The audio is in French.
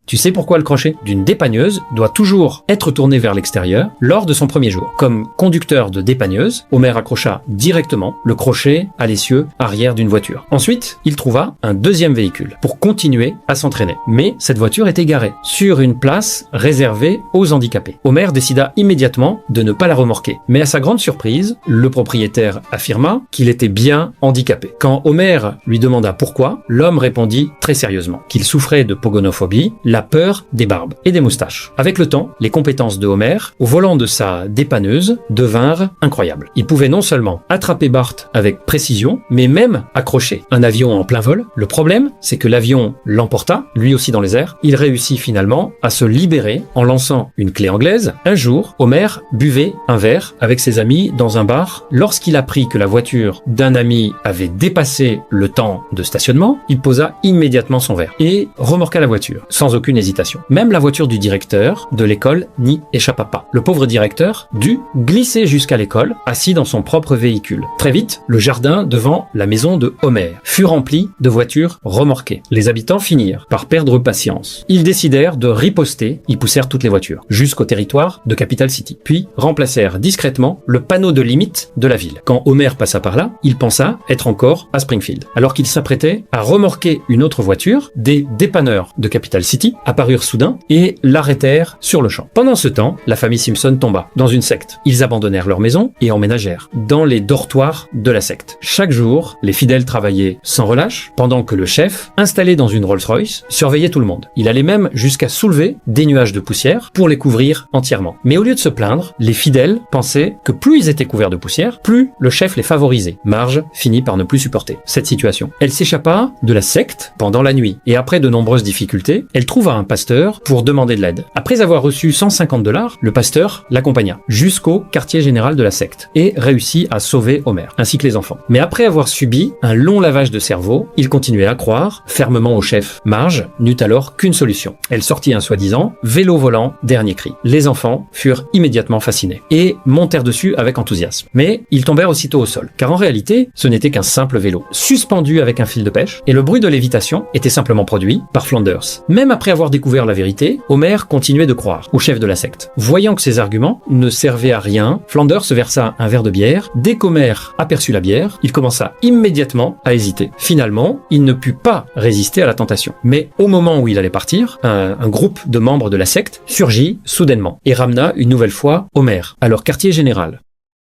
Tu sais pourquoi le crochet d'une dépanneuse doit toujours être tourné vers l'extérieur lors de son premier jour. Comme conducteur de dépanneuse, Homer accrocha directement le crochet à l'essieu arrière d'une voiture. Ensuite, il trouva un deuxième véhicule pour continuer à s'entraîner. Mais cette voiture était garée sur une place réservée aux handicapés. Homer décida immédiatement de ne pas la remorquer. Mais à sa grande surprise, le propriétaire affirma qu'il était bien handicapé. Quand Homer lui demanda pourquoi, l'homme répondit très sérieusement qu'il souffrait de pogonophobie, la peur des barbes et des moustaches. Avec le temps, les compétences de Homer au volant de sa dépanneuse devinrent incroyables. Il pouvait non seulement attraper Bart avec précision, mais même accrocher un avion en plein vol. Le problème, c'est que l'avion l'emporta, lui aussi dans les airs. Il réussit finalement à se libérer en lançant une clé anglaise. Un jour, Homer buvait un verre avec ses amis dans un bar. Lorsqu'il apprit que la voiture d'un ami avait dépassé le temps de stationnement, il posa immédiatement son verre et remorqua la voiture, sans aucune hésitation. Même la voiture du directeur de l'école n'y échappa pas. Le pauvre directeur dut glisser jusqu'à l'école, assis dans son propre véhicule. Très vite, le jardin devant la maison de Homer fut rempli de voitures remorquées. Les habitants finirent par perdre patience. Ils décidèrent de riposter, ils poussèrent toutes les voitures jusqu'au territoire de Capital City, puis remplacèrent discrètement le panneau de limite de la ville. Quand Homer passa par là, il pensa être encore à Springfield. Alors qu'il s'apprêtait à remorquer une autre voiture, des dépanneurs de Capital City apparurent soudain et l'arrêtèrent sur le champ. Pendant ce temps, la famille Simpson tomba dans une secte. Ils abandonnèrent leur maison et emménagèrent dans les dortoirs de la secte. Chaque jour, les fidèles travaillaient sans relâche, pendant que le chef, installé dans une Rolls-Royce, surveillait tout le monde. Il allait même jusqu'à soulever des nuages de poussière pour les couvrir entièrement. Mais au lieu de se plaindre, les fidèles pensaient que plus ils étaient couverts de poussière, plus le chef les favorisait. Marge finit par ne plus supporter cette situation. Elle s'échappa de la secte pendant la nuit et après de nombreuses difficultés, elle trouva un pasteur pour demander de l'aide. Après avoir reçu $150, le pasteur l'accompagna jusqu'au quartier général de la secte et réussit à sauver Homer, ainsi que les enfants. Mais après avoir subi un long lavage de cerveau, il continuait à croire fermement au chef. Marge n'eut alors qu'une solution. Elle sortit un soi-disant vélo volant dernier cri. Les enfants furent immédiatement fascinés et montèrent dessus avec enthousiasme. Mais ils tombèrent aussitôt au sol, car en réalité, ce n'était qu'un simple vélo, suspendu avec un fil de pêche, et le bruit de lévitation était simplement produit par Flanders. Même après avoir découvert la vérité, Homer continuait de croire au chef de la secte. Voyant que ses arguments ne servaient à rien, Flanders versa un verre de bière. Dès qu'Homer aperçut la bière, il commença immédiatement à hésiter. Finalement, il ne put pas résister à la tentation. Mais au moment où il allait partir, un groupe de membres de la secte surgit soudainement et ramena une nouvelle fois Homer à leur quartier général.